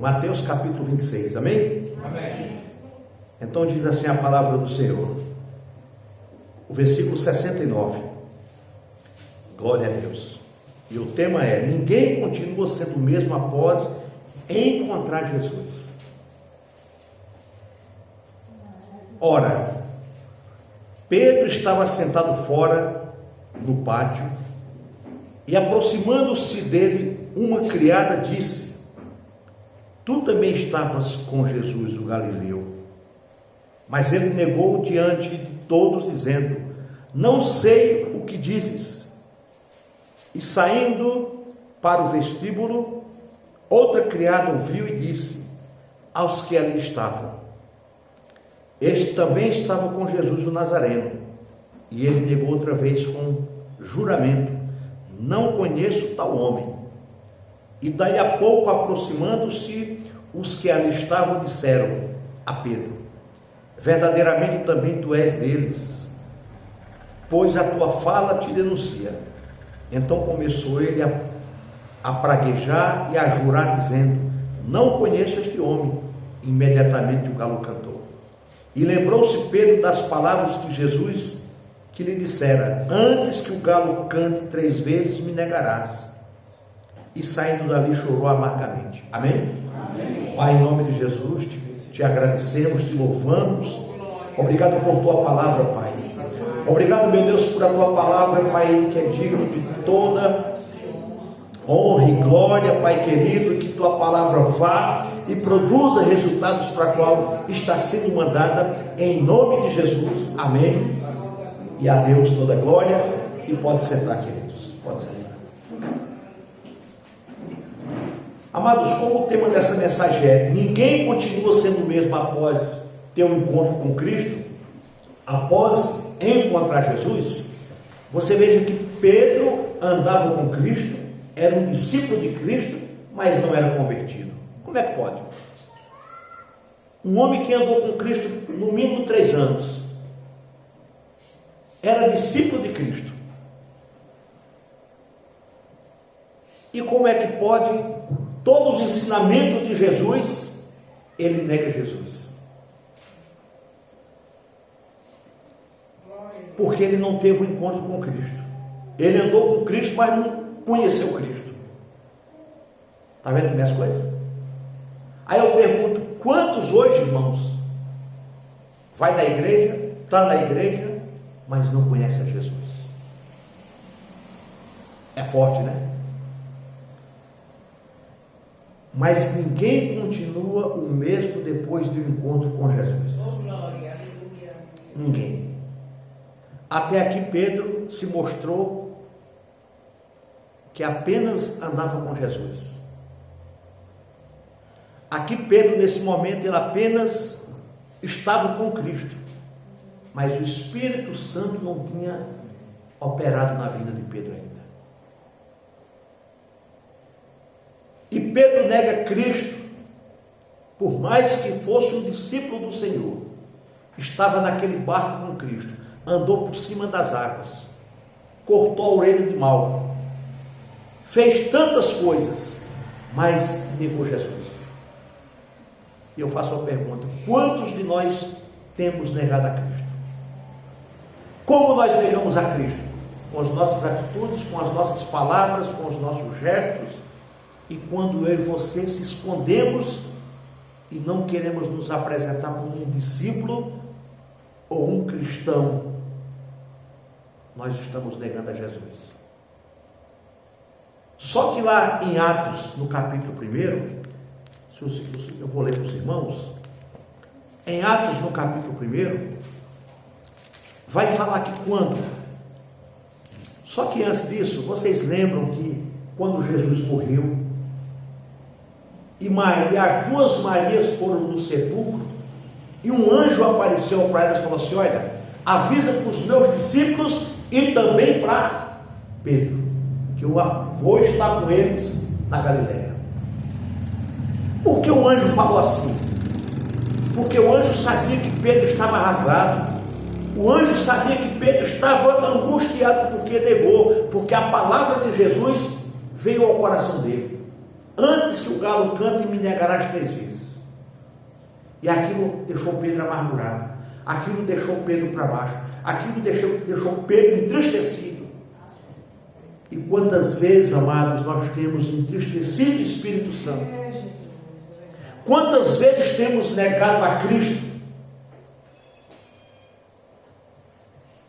Mateus capítulo 26, amém? Amém. Então diz assim a palavra do Senhor, o versículo 69, glória a Deus, e o tema é: ninguém continua sendo o mesmo após encontrar Jesus. Ora, Pedro estava sentado fora no pátio, e aproximando-se dele, uma criada disse: tu também estavas com Jesus, o Galileu. Mas ele negou diante de todos, dizendo: não sei o que dizes. E saindo para o vestíbulo, outra criada ouviu e disse aos que ali estavam: este também estava com Jesus o Nazareno. E ele negou outra vez com juramento: não conheço tal homem. E daí a pouco, aproximando-se, os que ali estavam disseram a Pedro: verdadeiramente também tu és deles, pois a tua fala te denuncia. Então começou ele a praguejar e a jurar, dizendo: não conheço este homem. Imediatamente o galo cantou. E lembrou-se Pedro das palavras que Jesus que lhe dissera: antes que o galo cante 3 vezes me negarás. E saindo dali chorou amargamente. Amém? Amém. Pai, em nome de Jesus, te agradecemos, te louvamos. Obrigado por tua palavra, Pai. Obrigado, meu Deus, por a tua palavra, Pai, que é digno de toda honra e glória, Pai querido, que tua palavra vá e produza resultados para a qual está sendo mandada, em nome de Jesus. Amém. E a Deus toda a glória. E pode sentar, queridos, pode sentar. Amados, como o tema dessa mensagem é: ninguém continua sendo o mesmo após ter um encontro com Cristo, após encontrar Jesus, você veja que Pedro andava com Cristo, era um discípulo de Cristo, mas não era convertido. Como é que pode? Um homem que andou com Cristo no mínimo 3 anos, era discípulo de Cristo. E como é que pode, todos os ensinamentos de Jesus, ele nega Jesus? Porque ele não teve um encontro com Cristo. Ele andou com Cristo, mas não conheceu Cristo. Está vendo como é as coisas? Aí eu pergunto: quantos hoje, irmãos, vai na igreja, está na igreja, mas não conhece a Jesus? É forte, né? Mas ninguém continua o mesmo depois do encontro com Jesus. Oh, glória, aleluia. Ninguém. Até aqui Pedro se mostrou que apenas andava com Jesus. Aqui Pedro, nesse momento, ele apenas estava com Cristo, mas o Espírito Santo não tinha operado na vida de Pedro ainda. E Pedro nega Cristo, por mais que fosse um discípulo do Senhor, estava naquele barco com Cristo, andou por cima das águas, cortou a orelha de Malco, fez tantas coisas, mas negou Jesus. E eu faço a pergunta: quantos de nós temos negado a Cristo? Como nós negamos a Cristo? Com as nossas atitudes, com as nossas palavras, com os nossos gestos. E quando eu e você se escondemos e não queremos nos apresentar como um discípulo ou um cristão, nós estamos negando a Jesus. Só que lá em Atos, no capítulo 1, eu vou ler para os irmãos, em Atos, no capítulo 1, vai falar que quando, só que antes disso, vocês lembram que quando Jesus morreu, e as 2 Marias foram no sepulcro, e um anjo apareceu para elas e falou assim: olha, avisa para os meus discípulos e também para Pedro, que eu vou estar com eles na Galileia. Por que o anjo falou assim? Porque o anjo sabia que Pedro estava arrasado. O anjo sabia que Pedro estava angustiado porque negou, porque a palavra de Jesus veio ao coração dele. antes que o galo cante, me negarás 3 vezes. E aquilo deixou Pedro amargurado, aquilo deixou Pedro para baixo, aquilo deixou Pedro entristecido. E quantas vezes, amados, nós temos entristecido o Espírito Santo? Quantas vezes temos negado a Cristo?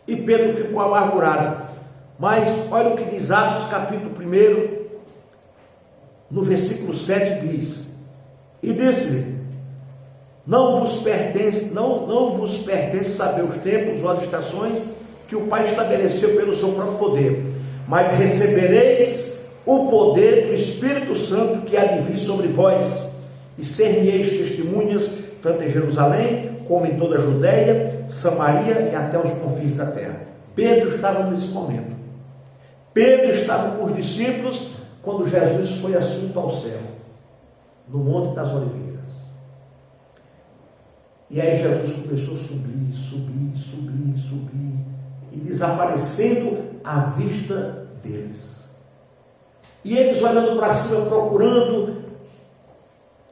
E Pedro ficou amargurado. Mas olha o que diz Atos capítulo 1, no versículo 7 diz: e disse-lhe: não vos pertence saber os tempos ou as estações que o Pai estabeleceu pelo seu próprio poder, mas recebereis o poder do Espírito Santo que há de vir sobre vós, e ser-me-eis testemunhas, tanto em Jerusalém, como em toda a Judéia, Samaria e até os confins da terra. Pedro estava nesse momento. Pedro estava com os discípulos quando Jesus foi assunto ao céu, no Monte das Oliveiras. E aí Jesus começou a subir, e desaparecendo à vista deles. E eles olhando para cima, procurando,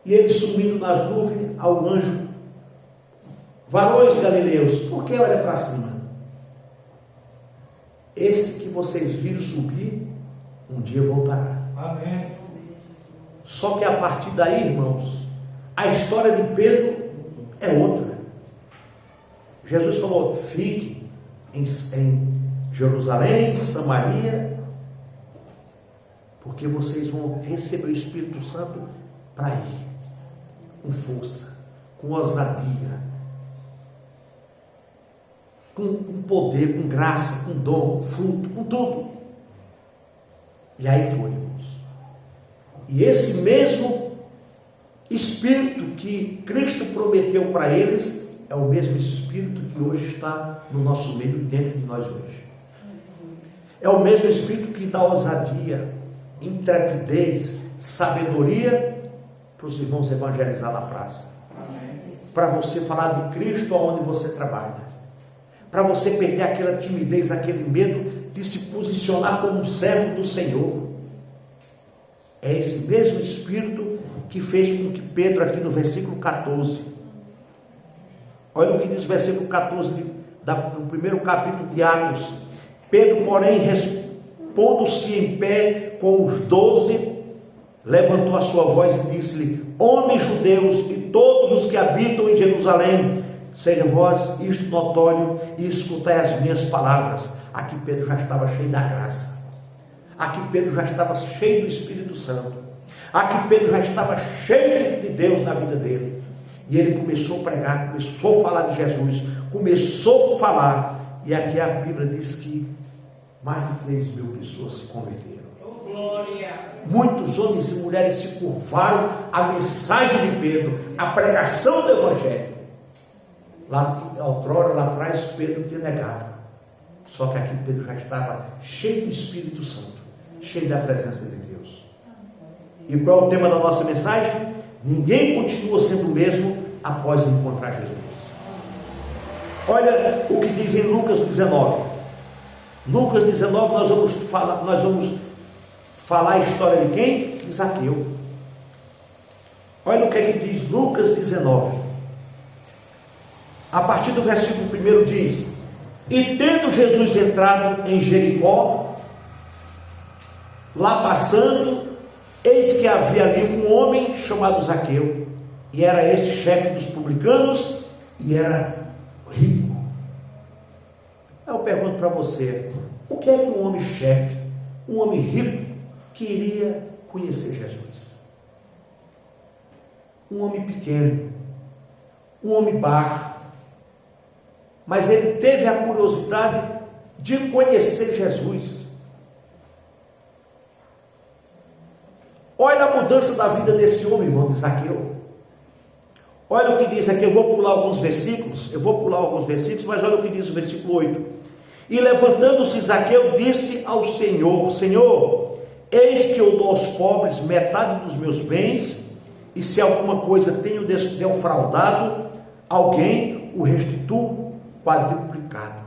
e ele subindo nas nuvens, ao anjo: varões galileus, por que olha para cima? Esse que vocês viram subir, um dia voltará. Amém. Só que a partir daí, irmãos, a história de Pedro é outra. Jesus falou: fique em Jerusalém, Samaria, porque vocês vão receber o Espírito Santo para ir com força, com ousadia, com poder, com graça, com dom, com fruto, com tudo. E aí foi, irmãos. E esse mesmo Espírito que Cristo prometeu para eles é o mesmo Espírito que hoje está no nosso meio, dentro de nós hoje. É o mesmo Espírito que dá ousadia, intrepidez, sabedoria para os irmãos evangelizar na praça. Para você falar de Cristo aonde você trabalha. Para você perder aquela timidez, aquele medo de se posicionar como um servo do Senhor. É esse mesmo Espírito que fez com que Pedro, aqui no versículo 14, olha o que diz o versículo 14 do primeiro capítulo de Atos: Pedro, porém, pondo-se em pé com os 12, levantou a sua voz e disse-lhe: homens judeus e todos os que habitam em Jerusalém, seja vós isto notório e escutai as minhas palavras. Aqui Pedro já estava cheio da graça, aqui Pedro já estava cheio do Espírito Santo, aqui Pedro já estava cheio de Deus na vida dele, e ele começou a pregar, começou a falar de Jesus, começou a falar, e aqui a Bíblia diz que mais de 3.000 pessoas se converteram. Muitos homens e mulheres se curvaram à mensagem de Pedro, à pregação do Evangelho. Lá atrás, Pedro tinha negado. Só que aqui Pedro já estava cheio do Espírito Santo, cheio da presença de Deus. E qual é o tema da nossa mensagem? Ninguém continua sendo o mesmo após encontrar Jesus. Olha o que diz em Lucas 19. Lucas 19, nós vamos falar a história de quem? De Zaqueu. Olha o que é que diz Lucas 19. A partir do versículo 1 diz: e tendo Jesus entrado em Jericó, lá passando, eis que havia ali um homem chamado Zaqueu, e era este chefe dos publicanos, e era rico. Eu pergunto para você: o que é que um homem chefe, um homem rico, queria conhecer Jesus? Um homem pequeno, um homem baixo, mas ele teve a curiosidade de conhecer Jesus. Olha a mudança da vida desse homem, irmão, de Zaqueu. Olha o que diz aqui, eu vou pular alguns versículos, mas olha o que diz o versículo 8. E levantando-se Zaqueu, disse ao Senhor: Senhor, eis que eu dou aos pobres metade dos meus bens, e se alguma coisa tenho defraudado alguém, o restituo quadruplicado.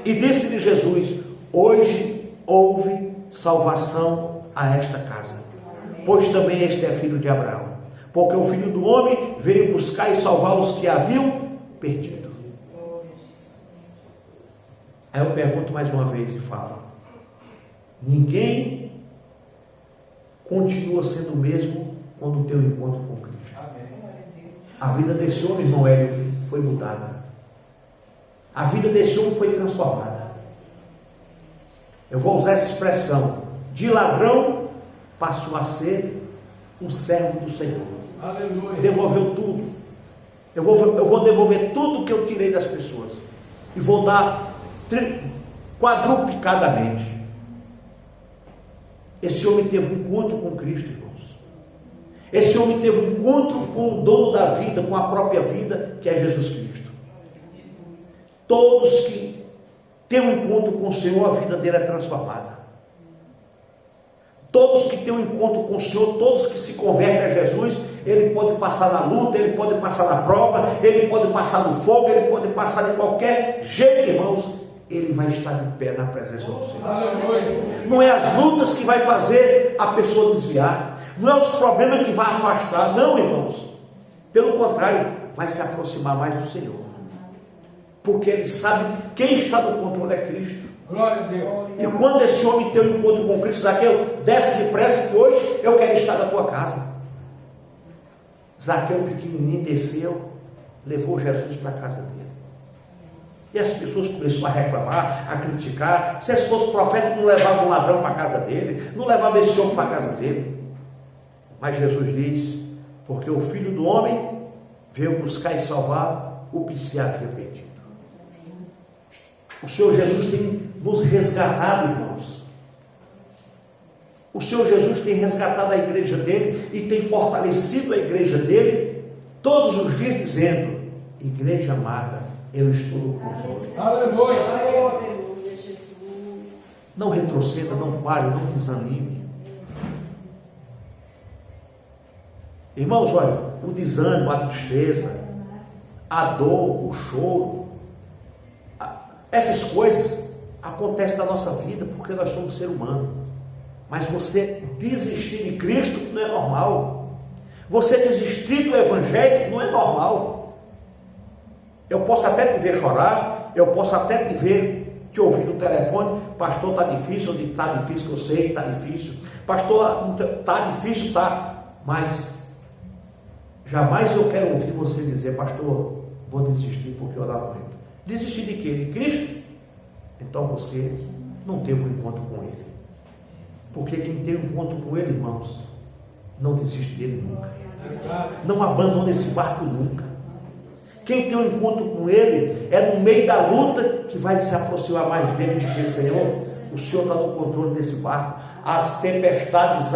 E disse-lhe Jesus: hoje houve salvação a esta casa, pois também este é filho de Abraão. Porque o Filho do Homem veio buscar e salvar os que haviam perdido. Aí eu pergunto mais uma vez e falo: ninguém continua sendo o mesmo quando tem um encontro com Cristo. A vida desse homem, irmão Hélio, foi mudada. A vida desse homem foi transformada. Eu vou usar essa expressão: de ladrão passou a ser um servo do Senhor. Aleluia. Devolveu tudo. Eu vou devolver tudo que eu tirei das pessoas e vou dar quadruplicadamente. Esse homem teve um encontro com Cristo, irmãos. Esse homem teve um encontro com o dono da vida, com a própria vida, que é Jesus Cristo. Todos que têm um encontro com o Senhor, a vida dele é transformada. Todos que têm um encontro com o Senhor, todos que se convertem a Jesus, ele pode passar na luta, ele pode passar na prova, ele pode passar no fogo, ele pode passar de qualquer jeito, irmãos, ele vai estar de pé na presença do Senhor. Não é as lutas que vai fazer a pessoa desviar, não é os problemas que vai afastar, não, irmãos. Pelo contrário, vai se aproximar mais do Senhor, porque ele sabe quem está no controle é Cristo. Glória a Deus. E quando esse homem tem um encontro com Cristo, Zaqueu, desce depressa que hoje eu quero estar na tua casa. Zaqueu pequenininho desceu, levou Jesus para a casa dele. E as pessoas começaram a reclamar, a criticar. Se esse fosse profeta, não levava um ladrão para a casa dele, não levava esse homem para a casa dele. Mas Jesus diz: porque o Filho do Homem veio buscar e salvar o que se havia perdido. O Senhor Jesus tem nos resgatado, irmãos. O Senhor Jesus tem resgatado a igreja dele e tem fortalecido a igreja dele todos os dias, dizendo: igreja amada, eu estou no controle. Aleluia. Aleluia, Jesus. Não retroceda, não pare, não desanime. Irmãos, olha, o desânimo, a tristeza, a dor, o choro, essas coisas acontecem na nossa vida porque nós somos ser humano. Mas você desistir de Cristo não é normal. Você desistir do Evangelho não é normal. Eu posso até te ver chorar, eu posso até te ouvir no telefone: pastor, está difícil, está difícil, eu sei que está difícil. Pastor, está difícil, está. Mas jamais eu quero ouvir você dizer: pastor, vou desistir porque eu não aguento. Desistir de quê? De Cristo? Então você não teve um encontro com Ele. Porque quem tem um encontro com Ele, irmãos, não desiste dele nunca. Não abandona esse barco nunca. Quem tem um encontro com Ele é no meio da luta que vai se aproximar mais dele e dizer: Senhor, o Senhor está no controle desse barco. As tempestades,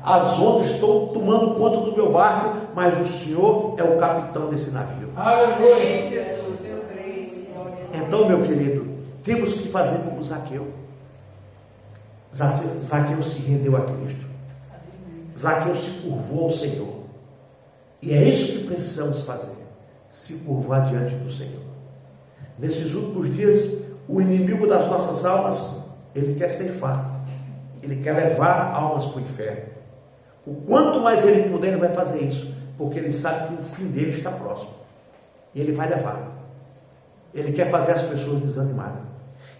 as ondas estão tomando conta do meu barco, mas o Senhor é o capitão desse navio. Aleluia. Então, meu querido, temos que fazer como Zaqueu. Zaqueu se rendeu a Cristo. Zaqueu se curvou ao Senhor. E é isso que precisamos fazer: se curvar diante do Senhor. Nesses últimos dias, o inimigo das nossas almas, ele quer ceifar, ele quer levar almas para o inferno. O quanto mais ele puder, ele vai fazer isso, porque ele sabe que o fim dele está próximo. E ele vai levar. Ele quer fazer as pessoas desanimarem.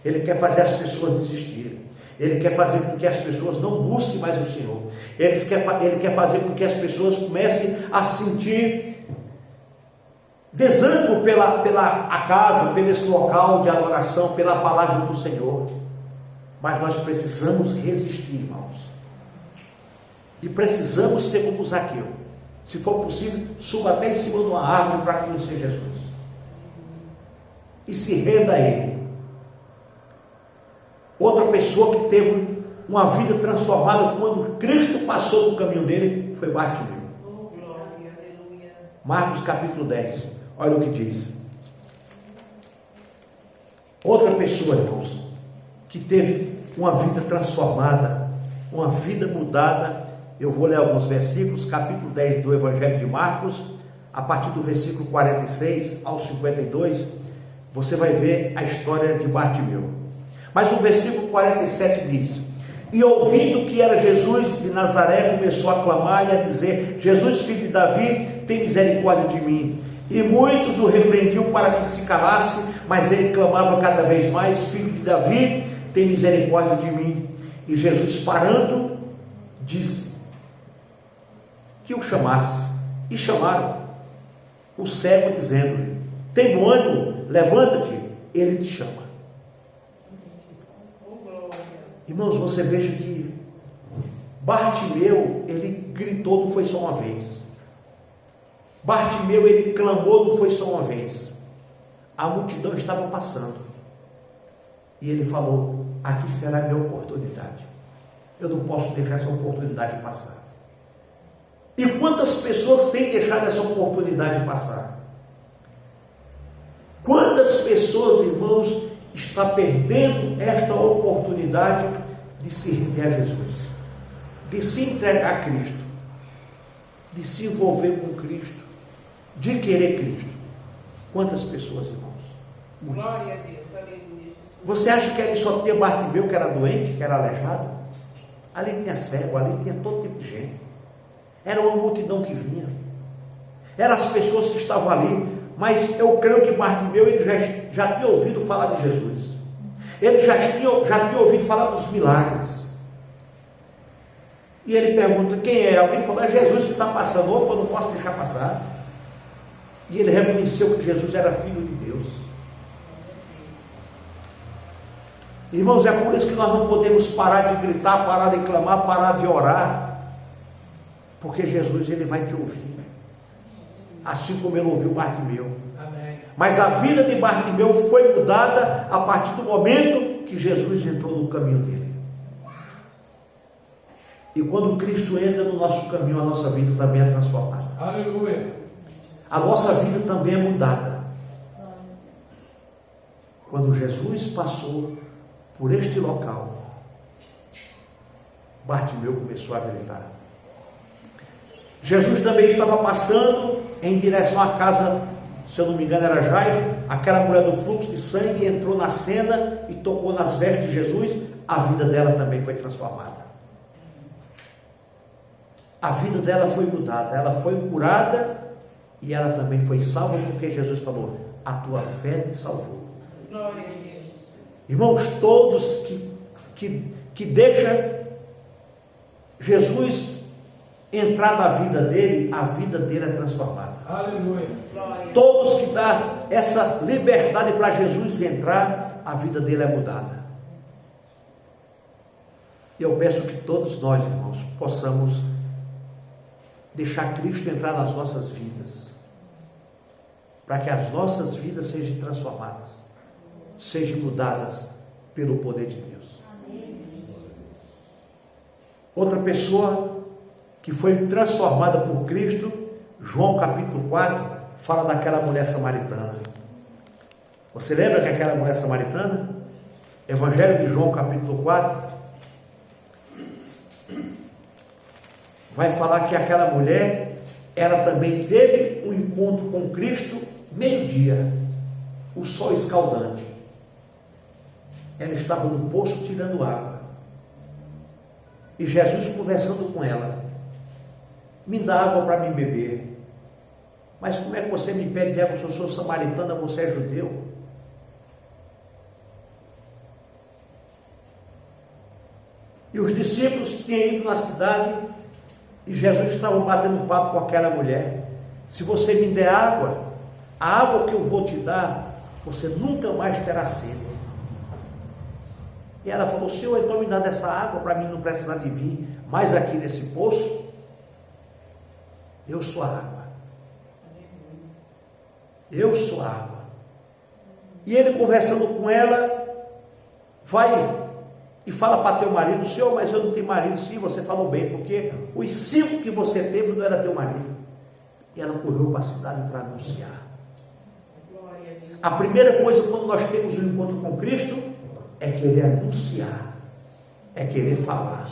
Ele quer fazer as pessoas desistirem. Ele quer fazer com que as pessoas não busquem mais o Senhor. Ele quer fazer com que as pessoas comecem a sentir desânimo pela casa, pelo esse local de adoração, pela palavra do Senhor. Mas nós precisamos resistir, irmãos. E precisamos ser como Zaqueu. Se for possível, suba até em cima de uma árvore para conhecer Jesus. E se renda a Ele. Outra pessoa que teve uma vida transformada quando Cristo passou no caminho dele foi Bartimeu. Marcos capítulo 10. Olha o que diz. Outra pessoa, irmãos, que teve uma vida transformada, uma vida mudada. Eu vou ler alguns versículos, capítulo 10 do Evangelho de Marcos, a partir do versículo 46 ao 52, você vai ver a história de Bartimeu. Mas o versículo 47 diz: E ouvindo que era Jesus de Nazaré, começou a clamar e a dizer: Jesus, filho de Davi, tem misericórdia de mim. E muitos o repreendiam para que se calasse, mas ele clamava cada vez mais: Filho de Davi, tem misericórdia de mim. E Jesus, parando, disse que o chamasse. E chamaram o cego, dizendo-lhe: tem bom ânimo, levanta-te, ele te chama. Irmãos, você veja que Bartimeu, ele gritou, não foi só uma vez. Bartimeu, ele clamou, não foi só uma vez. A multidão estava passando. E ele falou: aqui será a minha oportunidade. Eu não posso deixar essa oportunidade passar. E quantas pessoas têm deixado essa oportunidade passar? Quantas pessoas, irmãos, está perdendo esta oportunidade de se render a Jesus, de se entregar a Cristo, de se envolver com Cristo, de querer Cristo? Quantas pessoas, irmãos? Muitas. Glória a Deus. Você acha que ali só tinha Bartimeu que era doente, que era aleijado? Ali tinha cego, ali tinha todo tipo de gente. Era uma multidão que vinha. Eram as pessoas que estavam ali. Mas eu creio que Bartimeu, ele já tinha ouvido falar de Jesus. Ele já tinha ouvido falar dos milagres. E ele pergunta: quem é? Alguém falou: é Jesus que está passando. Opa, eu não posso deixar passar. E ele reconheceu que Jesus era Filho de Deus. Irmãos, é por isso que nós não podemos parar de gritar, parar de clamar, parar de orar. Porque Jesus, ele vai te ouvir. Assim como ele ouviu Bartimeu. Amém. Mas a vida de Bartimeu foi mudada a partir do momento que Jesus entrou no caminho dele. E quando Cristo entra no nosso caminho, a nossa vida também é transformada. Aleluia. A nossa vida também é mudada. Quando Jesus passou por este local, Bartimeu começou a gritar. Jesus também estava passando em direção à casa, se eu não me engano era Jairo, aquela mulher do fluxo de sangue, entrou na cena e tocou nas vestes de Jesus. A vida dela também foi transformada. A vida dela foi mudada, ela foi curada e ela também foi salva, porque Jesus falou: a tua fé te salvou. Glória a Deus. Irmãos, todos que deixam Jesus entrar na vida dele, a vida dele é transformada. Aleluia. Todos que dão essa liberdade para Jesus entrar, a vida dele é mudada. Eu peço que todos nós, irmãos, possamos deixar Cristo entrar nas nossas vidas, para que as nossas vidas sejam transformadas, sejam mudadas pelo poder de Deus. Outra pessoa que foi transformada por Cristo, João capítulo 4, fala daquela mulher samaritana. Você lembra que aquela mulher samaritana? Evangelho de João capítulo 4, vai falar que aquela mulher, ela também teve um encontro com Cristo meio-dia, o sol escaldante. Ela estava no poço tirando água, e Jesus conversando com ela: me dá água para mim beber. Mas como é que você me pede água se eu sou samaritana, você é judeu? E os discípulos tinham ido na cidade e Jesus estava batendo papo com aquela mulher: se você me der água, a água que eu vou te dar, você nunca mais terá sede. E ela falou: Senhor, então me dá dessa água para mim não precisar de vir mais aqui nesse poço. Eu sou a água. Eu sou a água. E ele, conversando com ela, vai e fala para teu marido: Senhor, mas eu não tenho marido. Sim, você falou bem, porque os 5 que você teve não era teu marido. E ela correu para a cidade para anunciar. A primeira coisa quando nós temos um encontro com Cristo é querer anunciar, é querer falar,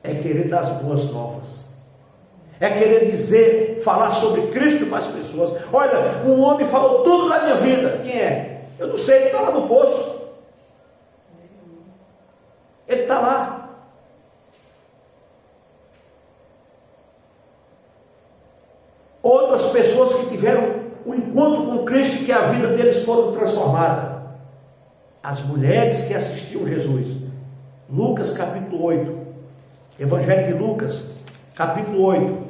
é querer dar as boas novas, é querer dizer, falar sobre Cristo para as pessoas. Olha, um homem falou tudo na minha vida. Quem é? Eu não sei, ele está lá no poço. Ele está lá. Outras pessoas que tiveram um encontro com Cristo e que a vida deles foram transformada. As mulheres que assistiam Jesus. Lucas capítulo 8. Evangelho de Lucas capítulo 8.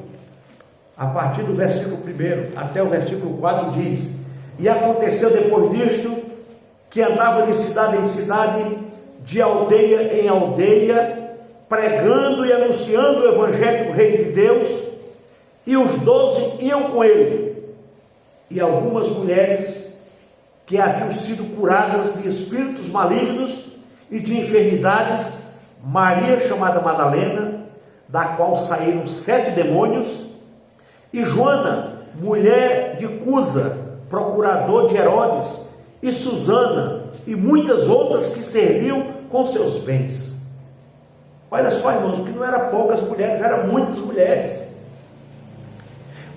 A partir do versículo 1 até o versículo 4 diz: E aconteceu depois disto, que andava de cidade em cidade, de aldeia em aldeia, pregando e anunciando o evangelho do reino de Deus, e os 12 iam com ele, e algumas mulheres que haviam sido curadas de espíritos malignos e de enfermidades, Maria chamada Madalena, da qual saíram 7 demônios, e Joana, mulher de Cusa, procurador de Herodes, e Susana, e muitas outras que serviam com seus bens. Olha só, irmãos, que não eram poucas mulheres, eram muitas mulheres.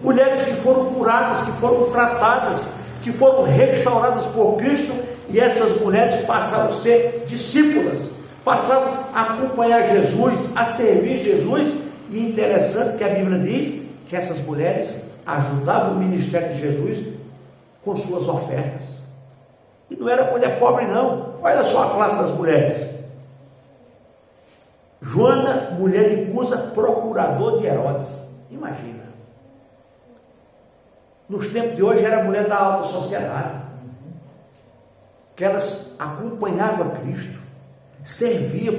Mulheres que foram curadas, que foram tratadas, que foram restauradas por Cristo, e essas mulheres passaram a ser discípulas, passaram a acompanhar Jesus, a servir Jesus. E interessante que a Bíblia diz que essas mulheres ajudavam o ministério de Jesus com suas ofertas. E não era mulher pobre não. Olha só a classe das mulheres. Joana, mulher de Cusa, procurador de Herodes. Imagina. Nos tempos de hoje era mulher da alta sociedade. Que elas acompanhavam Cristo, serviam,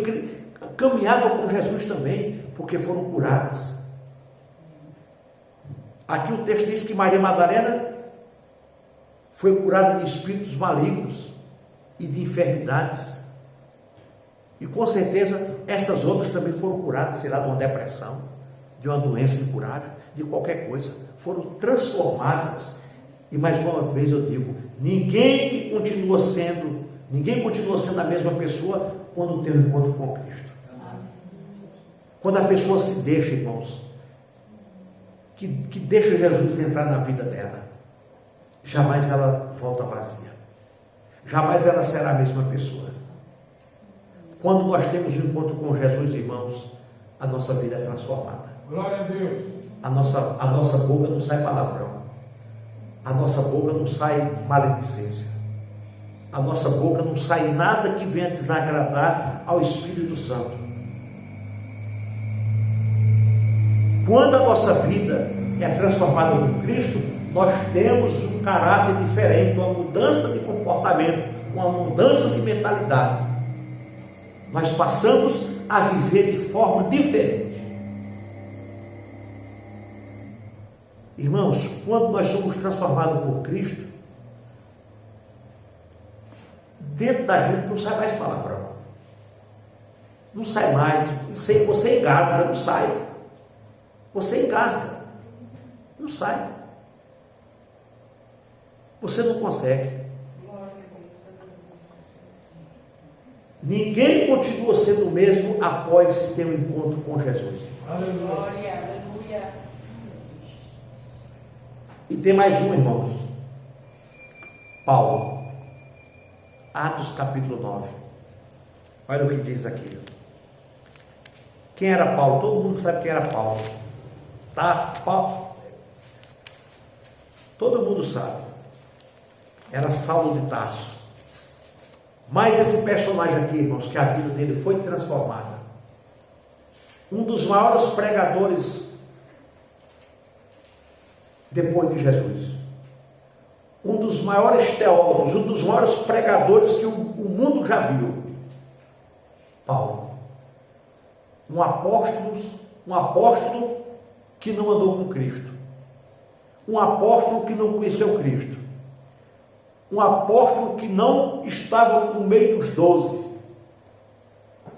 caminhavam com Jesus também, porque foram curadas. Aqui o texto diz que Maria Madalena foi curada de espíritos malignos e de enfermidades. E com certeza essas outras também foram curadas, sei lá, de uma depressão, de uma doença incurável, de qualquer coisa. Foram transformadas. E mais uma vez eu digo, ninguém continua sendo a mesma pessoa quando tem um encontro com Cristo. Quando a pessoa se deixa, irmãos, que deixa Jesus entrar na vida dela, jamais ela volta vazia. Jamais ela será a mesma pessoa. Quando nós temos um encontro com Jesus, irmãos, a nossa vida é transformada. Glória a Deus. A nossa boca não sai palavrão. A nossa boca não sai maledicência. A nossa boca não sai nada que venha desagradar ao Espírito Santo. Quando a nossa vida é transformada por Cristo, nós temos um caráter diferente, uma mudança de comportamento, uma mudança de mentalidade. Nós passamos a viver de forma diferente. Irmãos, quando nós somos transformados por Cristo, dentro da gente não sai mais palavrão. Não sai mais. Você engasga, não sai. Você engasga. Não sai. Você não consegue. Ninguém continua sendo o mesmo após ter um encontro com Jesus. Aleluia. Aleluia. E tem mais um, irmãos. Paulo. Atos capítulo 9. Olha o que diz aqui. Quem era Paulo? Todo mundo sabe quem era Paulo. Tá? Paulo. Todo mundo sabe. Era Saulo de Tarso. Mas esse personagem aqui, irmãos, que a vida dele foi transformada. Um dos maiores pregadores depois de Jesus. Um dos maiores teólogos, um dos maiores pregadores que o mundo já viu. Paulo. Um apóstolo que não andou com Cristo. Um apóstolo que não conheceu Cristo. Um apóstolo que não estava no meio dos 12.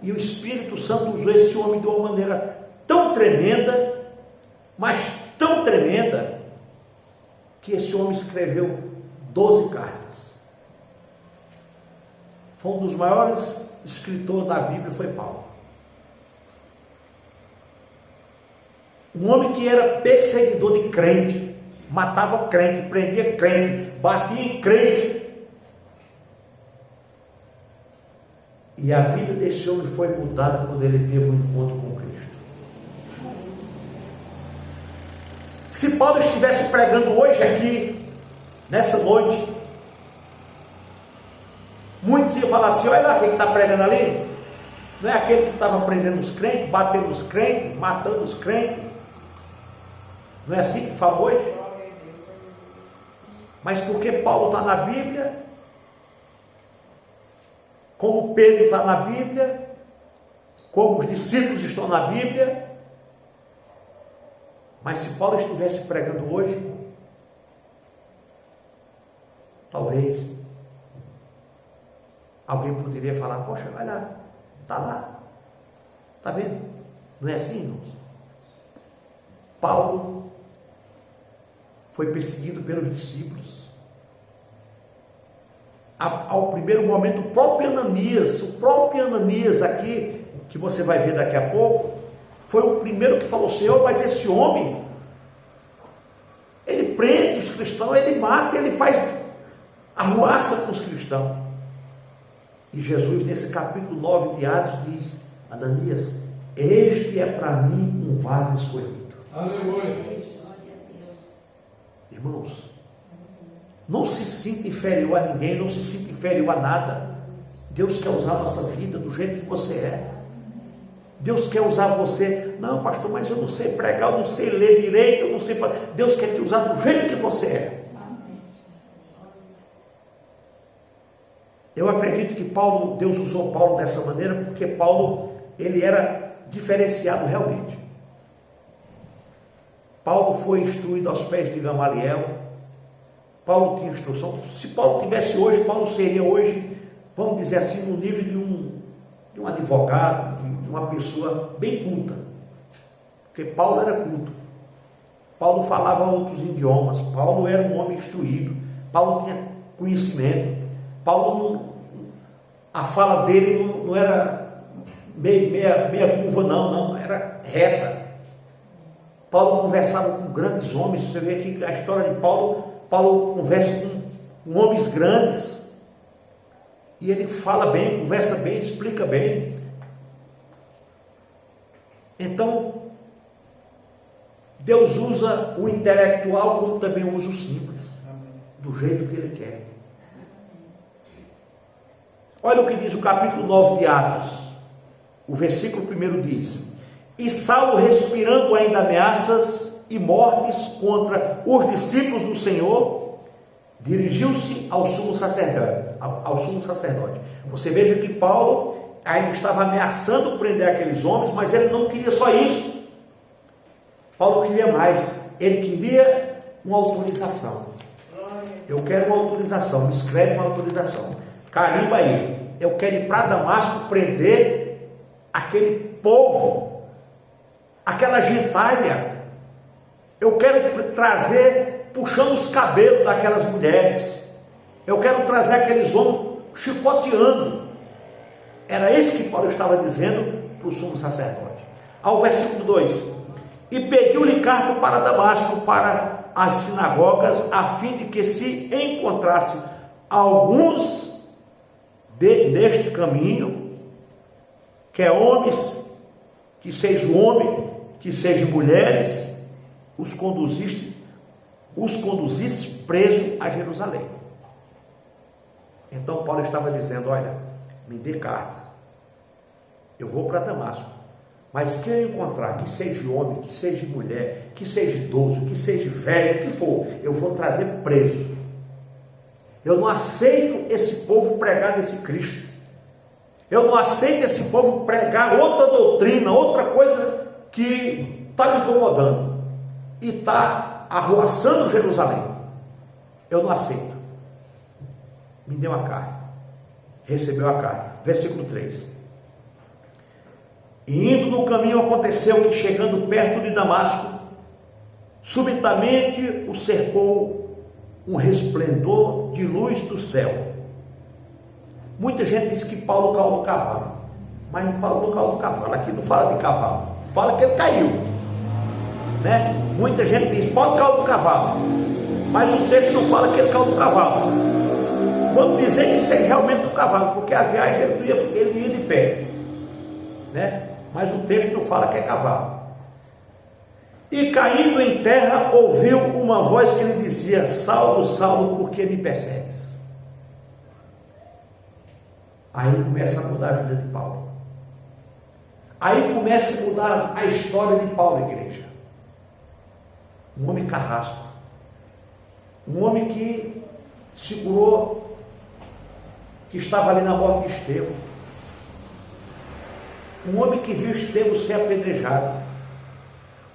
E o Espírito Santo usou esse homem de uma maneira tão tremenda, mas tão tremenda, que esse homem escreveu 12 cartas. Foi um dos maiores escritores da Bíblia, foi Paulo. Um homem que era perseguidor de crente, matava crente, prendia crente, batia em crente. E a vida desse homem foi mudada quando ele teve um encontro com Cristo. Se Paulo estivesse pregando hoje aqui, nessa noite, muitos iam falar assim: olha lá quem está pregando ali. Não é aquele que estava prendendo os crentes, batendo os crentes, matando os crentes. Não é assim que fala hoje? Mas porque Paulo está na Bíblia, como Pedro está na Bíblia, como os discípulos estão na Bíblia. Mas se Paulo estivesse pregando hoje, talvez alguém poderia falar: poxa, vai lá, está lá, está vendo? Não é assim, irmãos? Paulo foi perseguido pelos discípulos. Ao primeiro momento, o próprio Ananias aqui, que você vai ver daqui a pouco, foi o primeiro que falou: Senhor, mas esse homem, ele prende os cristãos, ele mata, ele faz arruaça com os cristãos. E Jesus, nesse capítulo 9 de Atos, diz: Ananias, este é para mim um vaso escolhido. Aleluia. Irmãos, não se sinta inferior a ninguém, não se sinta inferior a nada. Deus quer usar a nossa vida do jeito que você é. Deus quer usar você. Não, pastor, mas eu não sei pregar, eu não sei ler direito, eu não sei. Deus quer te usar do jeito que você é. Eu acredito que Deus usou Paulo dessa maneira, porque Paulo, ele era diferenciado realmente. Paulo foi instruído aos pés de Gamaliel. Paulo tinha instrução. Se Paulo tivesse hoje, Paulo seria hoje, vamos dizer assim, no nível de um advogado, de uma pessoa bem culta. Porque Paulo era culto. Paulo falava outros idiomas. Paulo era um homem instruído. Paulo tinha conhecimento. Paulo, a fala dele não era meia curva, não, era reta. Paulo conversava com grandes homens. Você vê aqui a história de Paulo conversa com homens grandes, e ele fala bem, conversa bem, explica bem. Então, Deus usa o intelectual como também usa o simples, do jeito que Ele quer. Olha o que diz o capítulo 9 de Atos, o versículo 1 diz: e Saulo, respirando ainda ameaças e mortes contra os discípulos do Senhor, dirigiu-se ao sumo sacerdote. Você veja que Paulo ainda estava ameaçando prender aqueles homens, mas ele não queria só isso. Paulo queria mais. Ele queria uma autorização. Eu quero uma autorização. Me escreve uma autorização. Carimba aí. Eu quero ir para Damasco prender aquele povo, aquela gentalha. Eu quero trazer, puxando os cabelos daquelas mulheres. Eu quero trazer aqueles homens chicoteando. Era isso que Paulo estava dizendo para o sumo sacerdote. Ao versículo 2: e pediu-lhe carta para Damasco, para as sinagogas, a fim de que se encontrasse alguns neste caminho, quer homens, que sejam homens, que sejam mulheres, os conduzisse preso a Jerusalém. Então Paulo estava dizendo: olha, me dê carta, eu vou para Damasco, mas quem eu encontrar, que seja homem, que seja mulher, que seja idoso, que seja velho, o que for, eu vou trazer preso. Eu não aceito esse povo pregar desse Cristo. Eu não aceito esse povo pregar outra doutrina, outra coisa que está me incomodando e está arruaçando Jerusalém. Eu não aceito. Me deu uma carta. Recebeu a carta. Versículo 3. E indo no caminho, aconteceu que, chegando perto de Damasco, subitamente o cercou um resplendor de luz do céu. Muita gente diz que Paulo caiu do cavalo, mas Paulo não caiu do cavalo. Aqui não fala de cavalo, fala que ele caiu, né? Muita gente diz: Paulo caiu do cavalo, mas o texto não fala que ele caiu do cavalo. vamos dizer que isso é realmente um cavalo, porque a viagem ele não ia de pé, né? Mas o texto não fala que é cavalo. E caindo em terra, ouviu uma voz que lhe dizia: Saulo, Saulo, por que me persegues? Aí começa a mudar a vida de Paulo. Aí começa a mudar a história de Paulo, igreja. Um homem carrasco, um homem que segurou, que estava ali na morte de Estevão, um homem que viu Estevão ser apedrejado,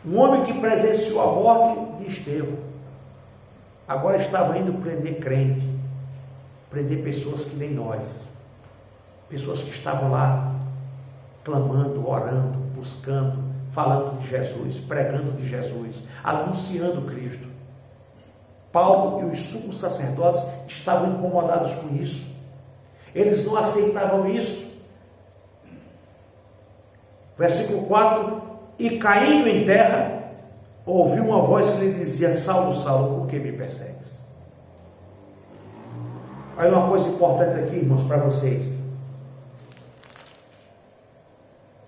um homem que presenciou a morte de Estevão, agora estava indo prender crente, prender pessoas que nem nós, pessoas que estavam lá clamando, orando, buscando, falando de Jesus, pregando de Jesus, anunciando Cristo. Paulo e os sumos sacerdotes estavam incomodados com isso. Eles não aceitavam isso. Versículo 4: E caindo em terra, ouviu uma voz que lhe dizia: Saulo, Saulo, por que me persegues? Olha uma coisa importante aqui, irmãos, para vocês.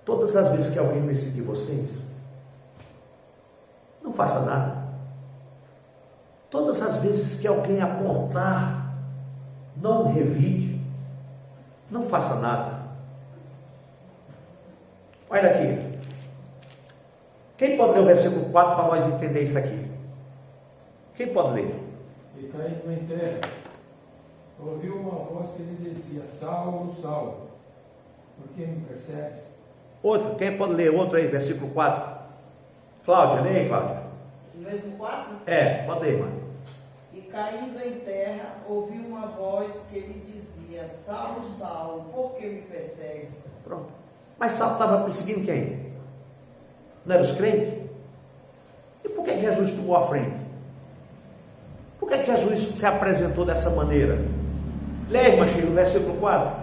Todas as vezes que alguém perseguir vocês, não faça nada. Todas as vezes que alguém apontar, não revide, não faça nada. Olha aqui. Quem pode ler o versículo 4 para nós entender isso aqui? Quem pode ler? E caindo em terra, ouviu uma voz que lhe dizia: Saulo, Saulo, por que me persegues? Outro, quem pode ler outro aí, versículo 4? Cláudia, lê aí, Cláudia. No mesmo 4? É, pode ler, irmã. E caindo em terra, ouviu uma voz que lhe dizia: Saulo, Saulo, por que me persegues? Pronto. Mas Saulo estava perseguindo quem? Não eram os crentes? E por que Jesus tomou a frente? Por que Jesus se apresentou dessa maneira? Leia, irmã Sheila, o versículo 4.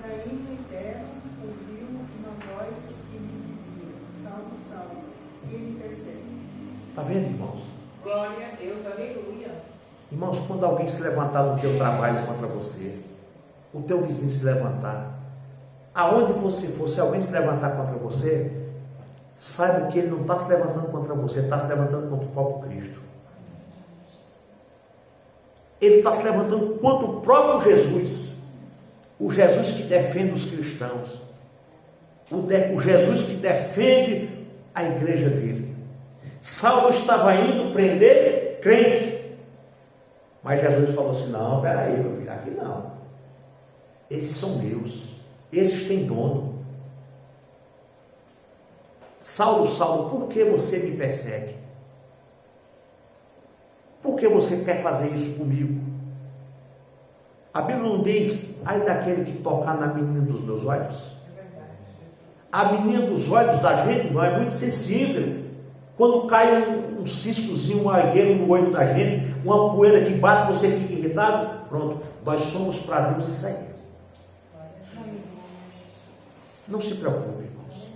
Caindo em terra, ouviu uma voz que lhe dizia: Saulo, Saulo, e ele persegue. Está vendo, irmãos? Glória a Deus, aleluia. Irmãos, quando alguém se levantar no teu trabalho contra você, o teu vizinho se levantar, aonde você for, se alguém se levantar contra você, saiba que ele não está se levantando contra você, está se levantando contra o próprio Cristo. Ele está se levantando contra o próprio Jesus, o Jesus que defende os cristãos, o Jesus que defende a igreja dele. Saulo estava indo prender crente, mas Jesus falou assim: não, peraí, meu filho, aqui não, esses são meus, esses têm dono. Saulo, Saulo, por que você me persegue? Por que você quer fazer isso comigo? A Bíblia não diz: ai daquele que tocar na menina dos meus olhos. A menina dos olhos da gente não é muito sensível. Quando cai um ciscozinho, um argueiro no olho da gente, uma poeira que bate, você fica irritado, pronto, nós somos para Deus isso aí. Não se preocupe, irmãos.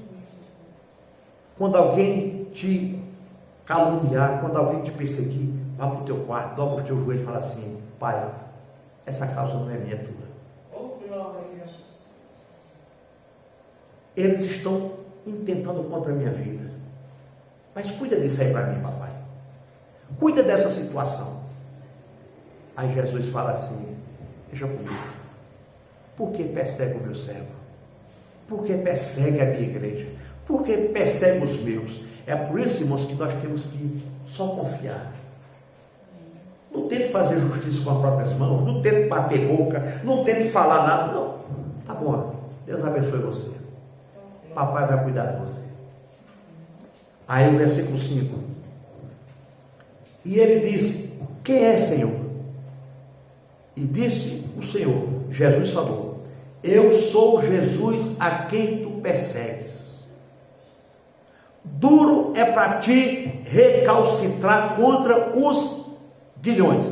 Quando alguém te caluniar, quando alguém te perseguir, vá para o teu quarto, dobra os teus joelhos e fala assim: Pai, essa causa não é minha, é tua. Oh, glória a Deus. Eles estão intentando contra a minha vida, mas cuida disso aí para mim, papai. Cuida dessa situação. Aí Jesus fala assim: deixa comigo. Por que persegue o meu servo? Por que persegue a minha igreja? Por que persegue os meus? É por isso, irmãos, que nós temos que só confiar. Não tente fazer justiça com as próprias mãos, não tente bater boca, não tente falar nada, não. Tá bom, Deus abençoe você. Papai vai cuidar de você. Aí o versículo 5. E ele disse: quem é, Senhor? E disse o Senhor, Jesus falou: eu sou Jesus a quem tu persegues. Duro é para ti recalcitrar contra os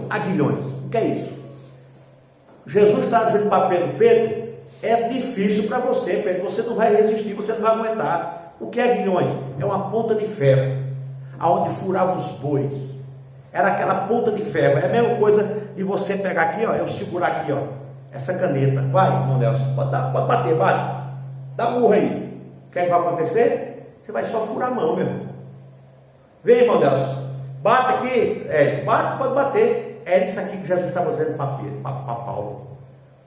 aguilhões. O que é isso? Jesus está dizendo para Pedro: é difícil para você, Pedro, você não vai resistir, você não vai aguentar. O que é aguilhões? É uma ponta de ferro, aonde furava os bois. Era aquela ponta de ferro. É a mesma coisa de você pegar aqui, ó, eu segurar aqui, ó, essa caneta. Vai, irmão Nelson, pode bater, bate. Dá burra aí. O que é que vai acontecer? Você vai só furar a mão, meu irmão. Vem, irmão Nelson. Bate aqui. Bate, pode bater. Era isso aqui que Jesus estava dizendo para Paulo.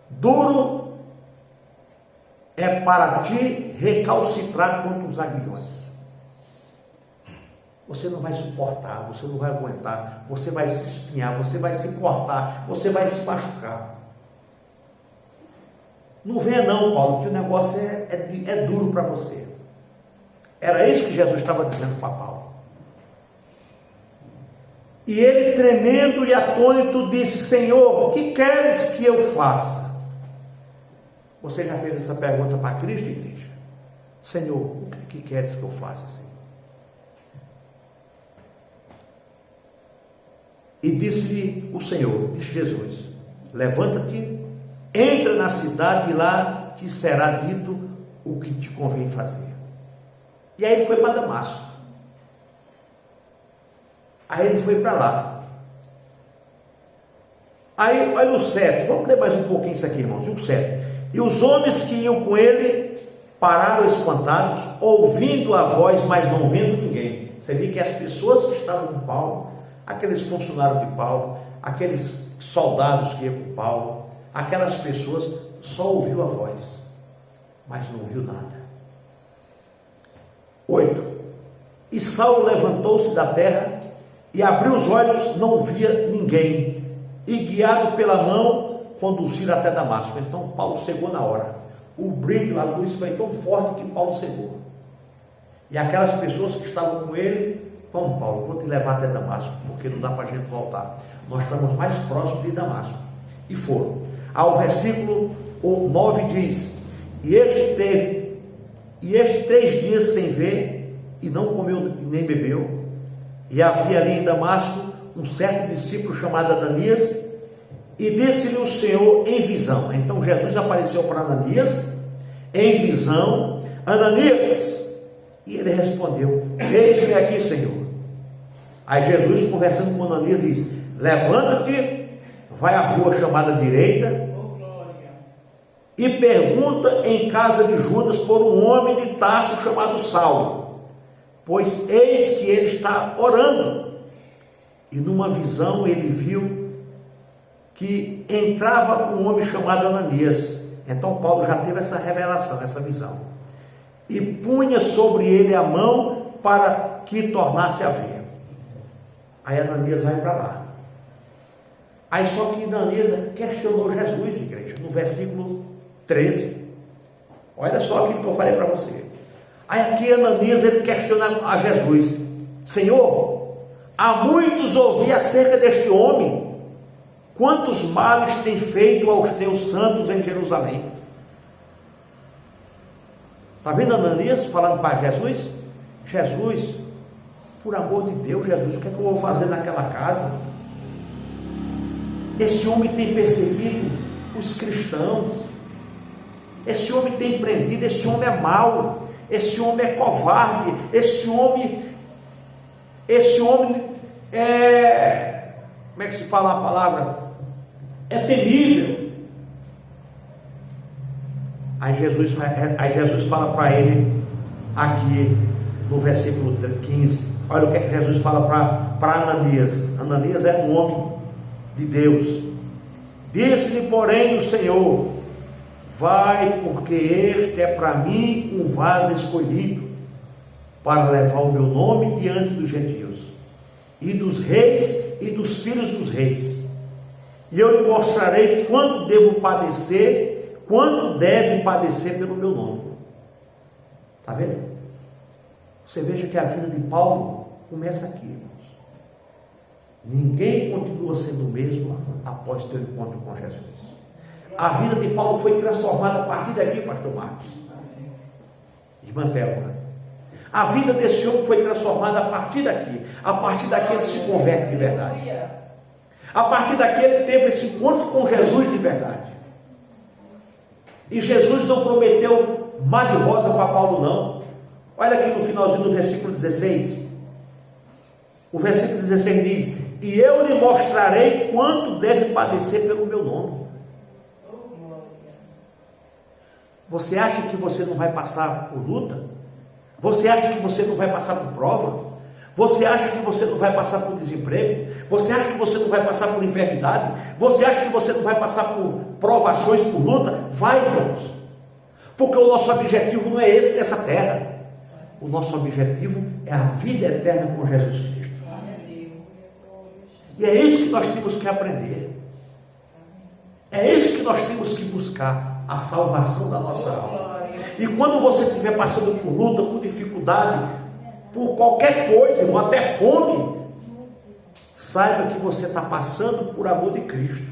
Duro é para ti recalcitrar contra os aguilhões. Você não vai suportar, você não vai aguentar, você vai se espinhar, você vai se cortar, você vai se machucar. Não venha não, Paulo, que o negócio é duro para você. Era isso que Jesus estava dizendo para Paulo. E ele, tremendo e atônito, disse: Senhor, o que queres que eu faça? Você já fez essa pergunta para Cristo, igreja? Senhor, o que queres que eu faça, Senhor? E disse-lhe o Senhor, disse Jesus: levanta-te, entra na cidade e lá te será dito o que te convém fazer. E aí ele foi para Damasco. Aí ele foi para lá. Aí, olha o 7, vamos ler mais um pouquinho isso aqui, irmãos, o 7. E os homens que iam com ele pararam espantados, ouvindo a voz, mas não vendo ninguém. Você vê que as pessoas que estavam com Paulo, aqueles funcionários de Paulo, aqueles soldados que iam com Paulo, aquelas pessoas só ouviu a voz, mas não viu nada. 8. E Saulo levantou-se da terra e abriu os olhos, não via ninguém, e guiado pela mão, conduziram até Damasco. Então Paulo cegou na hora. O brilho, a luz foi tão forte que Paulo cegou. E aquelas pessoas que estavam com ele: vamos, Paulo, vou te levar até Damasco, porque não dá para a gente voltar. Nós estamos mais próximos de Damasco. E foram. Ao versículo 9 diz: e este 3 dias sem ver, e não comeu nem bebeu. E havia ali em Damasco um certo discípulo chamado Ananias, e disse-lhe o Senhor em visão. Então Jesus apareceu para Ananias em visão: Ananias. E ele respondeu: eis-me aqui, Senhor. Aí Jesus, conversando com Ananias, diz: levanta-te, vai à rua chamada direita, e pergunta em casa de Judas por um homem de Tarso chamado Saulo, pois eis que ele está orando. E numa visão ele viu que entrava um homem chamado Ananias. Então Paulo já teve essa revelação, essa visão, e punha sobre ele a mão para que tornasse a ver. Aí Ananias vai para lá. Aí só que Ananias questionou Jesus, igreja, no versículo 13. Olha só aquilo que eu falei para você. Aí aqui Ananias, ele questiona a Jesus: Senhor, há muitos ouvi acerca deste homem, quantos males tem feito aos teus santos em Jerusalém. Está vendo Ananias falando para Jesus? Jesus, por amor de Deus, Jesus, o que é que eu vou fazer naquela casa? Esse homem tem perseguido os cristãos, esse homem tem prendido, esse homem é mau, esse homem é covarde, esse homem é, como é que se fala a palavra? É temível. Aí Jesus fala para ele aqui no versículo 15. Olha o que Jesus fala para Ananias. Ananias é um homem de Deus. Disse-lhe, porém, o Senhor: vai, porque este é para mim um vaso escolhido para levar o meu nome diante dos gentios e dos reis e dos filhos dos reis. E eu lhe mostrarei quanto devo padecer, quanto deve padecer pelo meu nome. Está vendo? Você veja que a vida de Paulo começa aqui, irmãos. Ninguém continua sendo o mesmo após ter encontro com Jesus. A vida de Paulo foi transformada a partir daqui, pastor Marcos, irmã Thelma. A vida desse homem foi transformada a partir daqui. A partir daqui ele se converte de verdade. A partir daqui ele teve esse encontro com Jesus de verdade. E Jesus não prometeu mar de rosa para Paulo, não. Olha aqui no finalzinho do versículo 16. O versículo 16 diz: e eu lhe mostrarei quanto deve padecer pelo meu nome. Oh, glória. Você acha que você não vai passar por luta? Você acha que você não vai passar por prova? Você acha que você não vai passar por desemprego? Você acha que você não vai passar por enfermidade? Você acha que você não vai passar por provações, por luta? Vai, irmãos. Porque o nosso objetivo não é esse dessa terra. O nosso objetivo é a vida eterna com Jesus Cristo. Glória a Deus. E é isso que nós temos que aprender. É isso que nós temos que buscar, a salvação da nossa alma. Glória. E quando você estiver passando por luta, por dificuldade, por qualquer coisa, irmão, até fome, saiba que você está passando por amor de Cristo.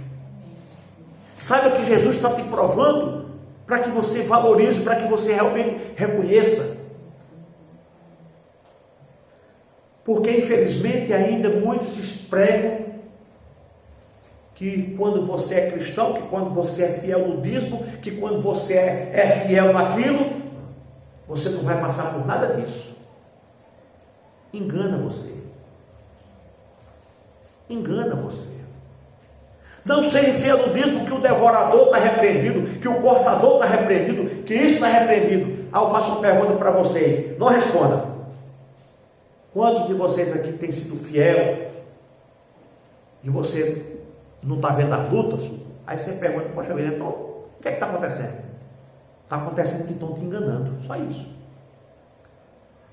Saiba que Jesus está te provando para que você valorize, para que você realmente reconheça. Porque infelizmente ainda muitos pregam que quando você é cristão, que quando você é fiel no dízimo, que quando você é fiel naquilo, você não vai passar por nada disso. Engana você. Engana você. Não seja fiel no dízimo, que o devorador está repreendido, que o cortador está repreendido, que isso está repreendido. Eu faço uma pergunta para vocês, não responda. Quantos de vocês aqui têm sido fiel e você não está vendo as lutas? Aí você pergunta, poxa vida, então o que é que está acontecendo? Está acontecendo que estão te enganando, só isso.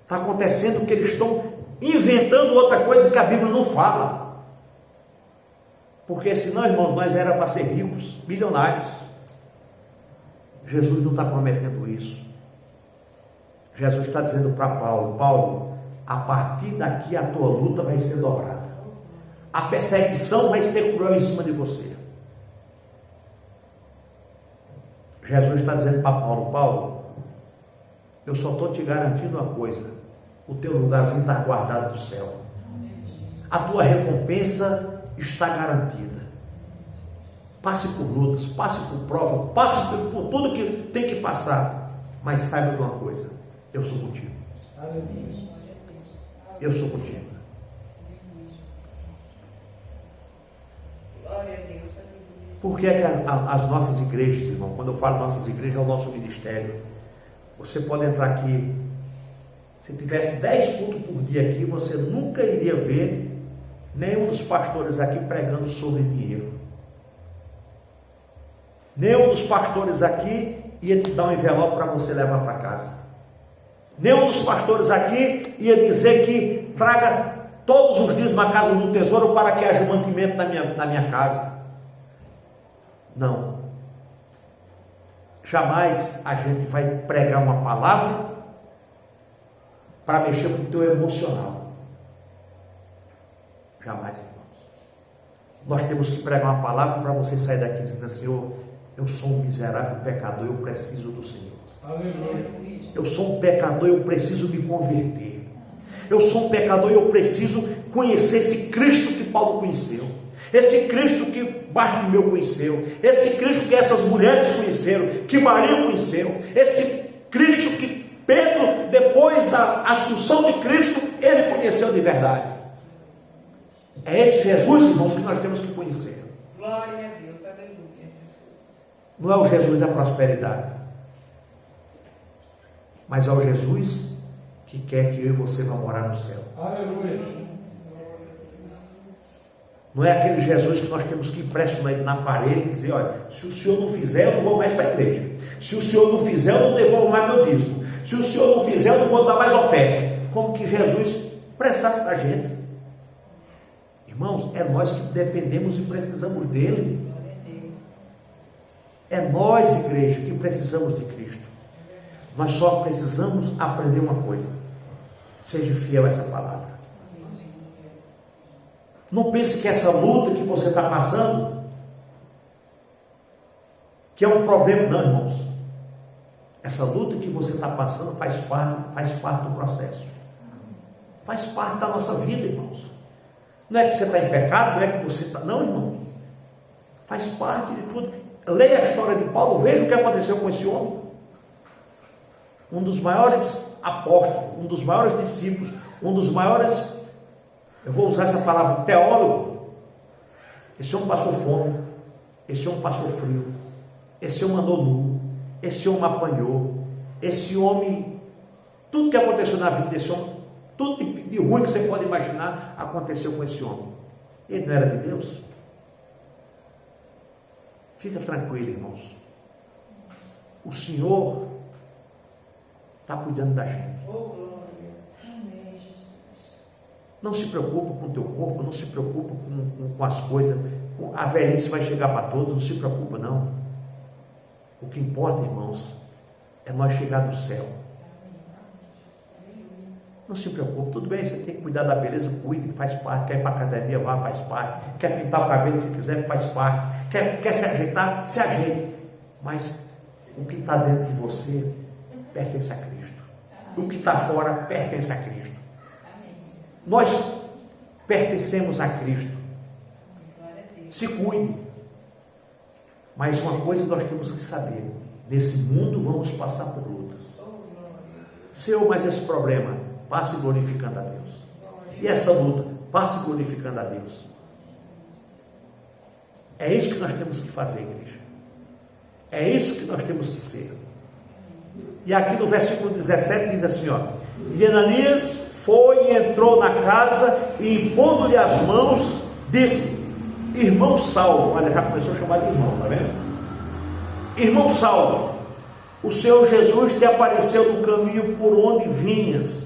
Está acontecendo que eles estão inventando outra coisa que a Bíblia não fala. Porque senão, irmãos, nós era para ser ricos, milionários. Jesus não está prometendo isso. Jesus está dizendo para Paulo, Paulo, a partir daqui a tua luta vai ser dobrada. A perseguição vai ser cruel em cima de você. Jesus está dizendo para Paulo, Paulo, eu só estou te garantindo uma coisa, o teu lugarzinho está guardado no céu. A tua recompensa está garantida. Passe por lutas, passe por prova, passe por tudo que tem que passar, mas saiba de uma coisa, eu sou contigo. Aleluia. Eu sou contigo. Glória a Deus. Por que é que as nossas igrejas, irmão, quando eu falo nossas igrejas, é o nosso ministério. Você pode entrar aqui, se tivesse 10 cultos por dia aqui, você nunca iria ver nenhum dos pastores aqui pregando sobre dinheiro. Nenhum dos pastores aqui ia te dar um envelope para você levar para casa. Nenhum dos pastores aqui ia dizer que traga todos os dias uma casa do tesouro para que haja mantimento na minha casa. Não. Jamais a gente vai pregar uma palavra para mexer com o teu emocional. Jamais, irmãos. Nós temos que pregar uma palavra para você sair daqui dizendo, Senhor, eu sou um miserável pecador, eu preciso do Senhor. Aleluia. Eu sou um pecador e eu preciso me converter. Eu sou um pecador e eu preciso conhecer esse Cristo que Paulo conheceu. Esse Cristo que Bartimeu conheceu. Esse Cristo que essas mulheres conheceram, que Maria conheceu. Esse Cristo que Pedro, depois da assunção de Cristo, ele conheceu de verdade. É esse Jesus, irmãos, que nós temos que conhecer. Glória a Deus. Aleluia. Não é o Jesus da prosperidade, mas é o Jesus que quer que eu e você vá morar no céu. Aleluia. Não é aquele Jesus que nós temos que impressionar ele na parede e dizer, olha, se o senhor não fizer, eu não vou mais para a igreja. Se o senhor não fizer, eu não devolvo mais meu dízimo. Se o senhor não fizer, eu não vou dar mais oferta. Como que Jesus prestasse da gente. Irmãos, é nós que dependemos e precisamos dele. Glória a Deus. É nós, igreja, que precisamos de Cristo. Nós só precisamos aprender uma coisa. Seja fiel a essa palavra. Não pense que essa luta que você está passando, que é um problema, não, irmãos. Essa luta que você está passando faz parte do processo. Faz parte da nossa vida, irmãos. Não é que você está em pecado, não é que você está... Não, irmão. Faz parte de tudo. Leia a história de Paulo, veja o que aconteceu com esse homem. Um dos maiores apóstolos, um dos maiores discípulos, um dos maiores, eu vou usar essa palavra, teólogo, Esse homem passou fome, esse homem passou frio, esse homem andou nu, esse homem apanhou, esse homem, tudo que aconteceu na vida desse homem, tudo de ruim que você pode imaginar, aconteceu com esse homem. Ele não era de Deus? Fica tranquilo, irmãos. O Senhor está cuidando da gente. Oh, glória. Amém, Jesus. Não se preocupe com o teu corpo, não se preocupe com as coisas. A velhice vai chegar para todos, não se preocupa não. O que importa, irmãos, é nós chegar no céu. Não se preocupe, tudo bem, você tem que cuidar da beleza, cuide, faz parte. Quer ir para a academia, vá, faz parte. Quer pintar o cabelo se quiser, faz parte. Quer se ajeitar, se ajeite. Mas o que está dentro de você pertence a Cristo. O que está fora pertence a Cristo. Nós pertencemos a Cristo. Se cuide. Mas uma coisa nós temos que saber: nesse mundo vamos passar por lutas. Senhor, mas esse problema, passe glorificando a Deus. E essa luta, passe glorificando a Deus. É isso que nós temos que fazer, igreja. É isso que nós temos que ser. E aqui no versículo 17 diz assim, ó: e Ananias foi e entrou na casa e, impondo-lhe as mãos, disse: irmão Saulo. Olha, já começou a chamar de irmão, está vendo? Irmão Saulo, o Senhor Jesus te apareceu no caminho por onde vinhas,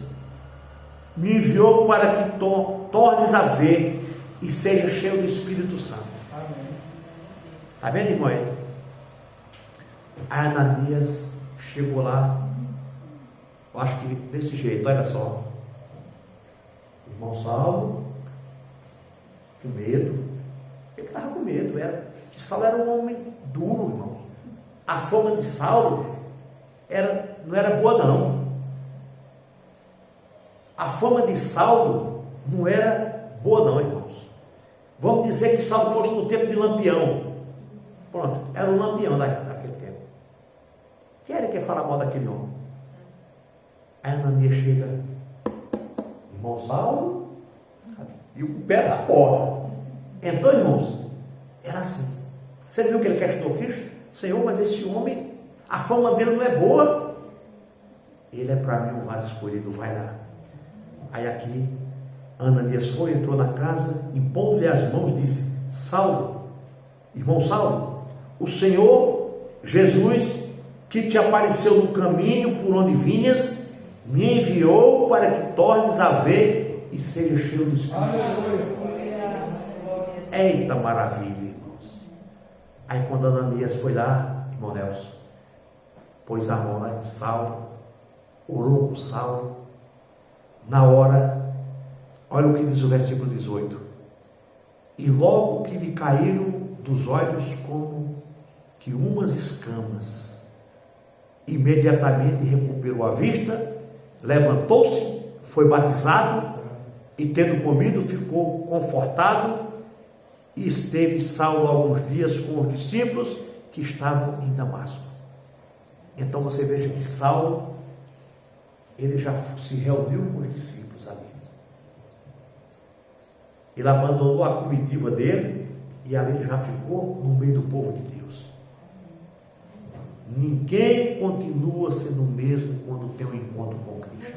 me enviou para que tornes a ver e seja cheio do Espírito Santo. Amém. Está vendo, irmão? A Ananias chegou lá, eu acho que desse jeito, olha só. Irmão Saulo, com medo. Ele estava com medo. Saulo era um homem duro, irmão. A fama de Saulo não era boa, não. A fama de Saulo não era boa, não, irmãos. Vamos dizer que Saulo fosse no tempo de Lampião. Pronto, era um Lampião daquele tempo. Quem era que ia falar mal daquele homem? Aí Ananias chega: irmão Saulo, e o pé da porta. Então, irmãos, era assim. Você viu que ele questionou Cristo? Senhor, mas esse homem, a fama dele não é boa. Ele é para mim um vaso escolhido, vai lá. Aí aqui, Ananias foi, entrou na casa, impondo-lhe as mãos, disse: Saulo, irmão Saulo, o Senhor Jesus, que te apareceu no caminho por onde vinhas, me enviou para que tornes a ver e seja cheio do Espírito Santo. Eita maravilha, irmãos. Aí quando Ananias foi lá, irmão Nelson, pôs a mão lá em Saulo, orou com Saulo, na hora, olha o que diz o versículo 18: e logo que lhe caíram dos olhos como que umas escamas, imediatamente recuperou a vista, levantou-se, foi batizado, e tendo comido ficou confortado, e esteve Saulo alguns dias com os discípulos que estavam em Damasco. Então você veja que Saulo, ele já se reuniu com os discípulos ali. Ele abandonou a comitiva dele e ali ele já ficou no meio do povo de Deus. Ninguém continua sendo o mesmo quando tem um encontro com Cristo.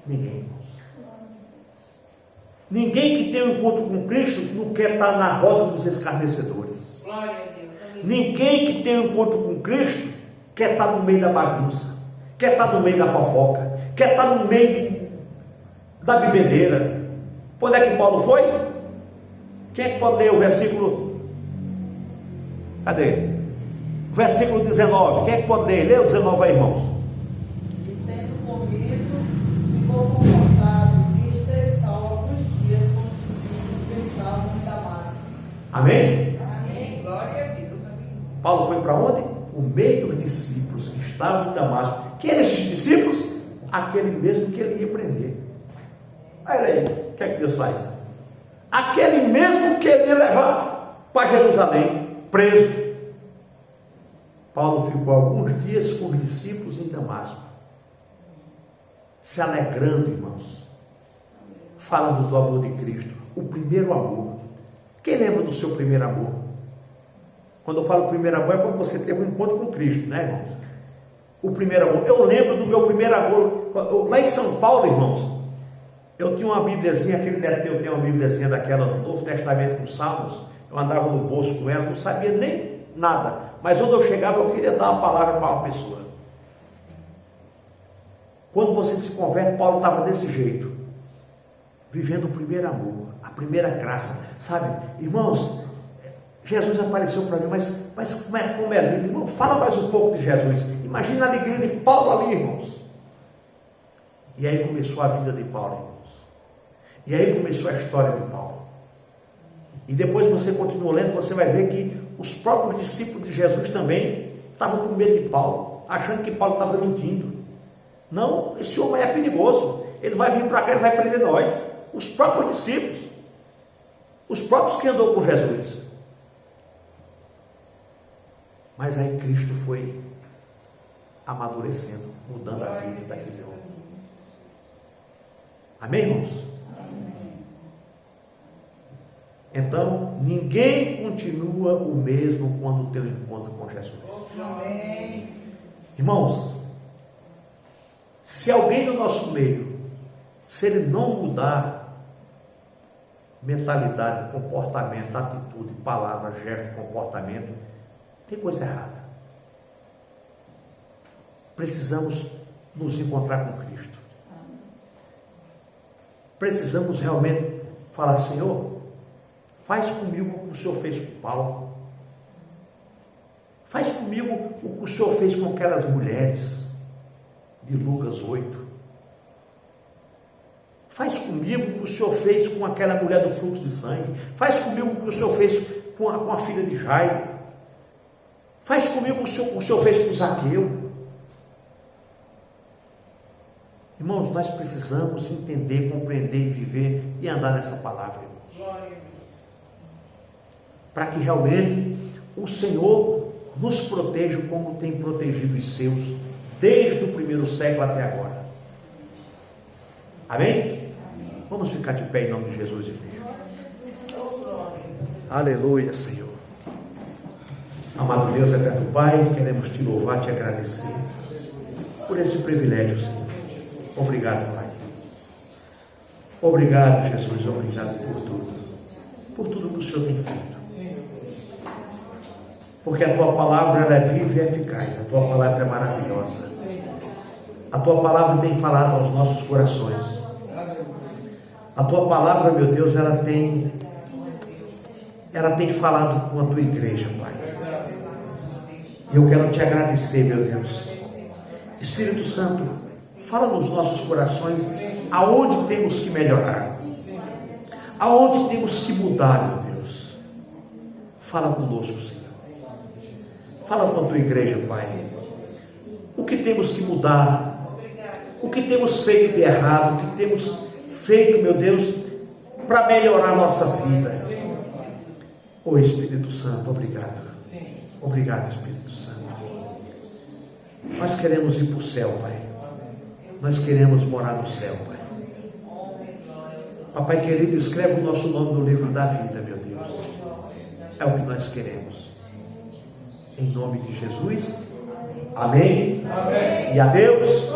Ninguém, irmãos. Ninguém que tem um encontro com Cristo não quer estar na roda dos escarnecedores. Glória a Deus. Amém. Ninguém que tem um encontro com Cristo quer estar no meio da bagunça, quer estar no meio da fofoca, quer estar no meio da bebedeira. Quando é que Paulo foi? Quem é que pode ler o versículo? Cadê? Versículo 19. Quem é que pode ler? Lê o 19 aí, irmãos. E tendo comido, ficou confortado, e esteve Saulo alguns dias com os discípulos que estavam em Damasco. Amém? Amém. Glória a Deus. Amém. Paulo foi para onde? O meio dos discípulos que estavam em Damasco. Quem eram esses discípulos? Aquele mesmo que ele ia prender. Olha aí, o que é que Deus faz? Aquele mesmo que ele ia levar para Jerusalém, preso. Paulo ficou alguns dias com os discípulos em Damasco, se alegrando, irmãos, falando do amor de Cristo, o primeiro amor. Quem lembra do seu primeiro amor? Quando eu falo primeiro amor, é quando você teve um encontro com Cristo, né, irmãos? O primeiro amor. Eu lembro do meu primeiro amor. Lá em São Paulo, irmãos, eu tinha uma Bíbliazinha, aquele neto eu tenho uma Bíbliazinha daquela do Novo Testamento com Salmos. Eu andava no bolso com ela, não sabia nem nada. Mas onde eu chegava, eu queria dar uma palavra para uma pessoa. Quando você se converte, Paulo estava desse jeito, vivendo o primeiro amor, a primeira graça, sabe? Irmãos, Jesus apareceu para mim, mas como é lindo, irmão, fala mais um pouco de Jesus. Imagina a alegria de Paulo ali, irmãos. E aí começou a vida de Paulo, irmãos. E aí começou a história de Paulo. E depois você continua lendo, você vai ver que os próprios discípulos de Jesus também estavam com medo de Paulo, achando que Paulo estava mentindo. Não, esse homem é perigoso, ele vai vir para cá, ele vai prender nós. Os próprios discípulos, os próprios que andou com Jesus. Mas aí Cristo foi amadurecendo, mudando a vida daquele homem. Amém, irmãos? Então, ninguém continua o mesmo quando tem um encontro com Jesus. Amém. Irmãos, se alguém no nosso meio, se ele não mudar mentalidade, comportamento, atitude, palavra, gesto, comportamento, tem coisa errada. Precisamos nos encontrar com Cristo. Precisamos realmente falar: Senhor, faz comigo o que o Senhor fez com Paulo. Faz comigo o que o Senhor fez com aquelas mulheres de Lucas 8. Faz comigo o que o Senhor fez com aquela mulher do fluxo de sangue. Faz comigo o que o Senhor fez com a filha de Jairo. Faz comigo o que o Senhor fez com Zaqueu. Irmãos, nós precisamos entender, compreender e viver e andar nessa palavra, irmãos. Para que realmente o Senhor nos proteja como tem protegido os seus desde o primeiro século até agora. Amém? Amém. Vamos ficar de pé em nome de Jesus, igreja. Aleluia, Senhor. Amado Deus, eterno Pai, queremos te louvar, te agradecer por esse privilégio, Senhor. Obrigado, Pai. Obrigado, Jesus, obrigado por tudo que o Senhor tem feito. Porque a tua palavra ela é viva e eficaz, a tua palavra é maravilhosa. A tua palavra tem falado aos nossos corações. A tua palavra, meu Deus, ela tem falado com a tua igreja, Pai. E eu quero te agradecer, meu Deus. Espírito Santo, fala nos nossos corações aonde temos que melhorar, aonde temos que mudar, meu Deus. Fala conosco, Senhor. Fala com a tua igreja, Pai. O que temos que mudar, o que temos feito de errado, o que temos feito, meu Deus, para melhorar a nossa vida. Ô Espírito Santo, obrigado. Obrigado, Espírito Santo. Nós queremos ir para o céu, Pai. Nós queremos morar no céu, Pai. Papai querido, escreve o nosso nome no livro da vida, meu Deus. É o que nós queremos. Em nome de Jesus. Amém. Amém. E a Deus.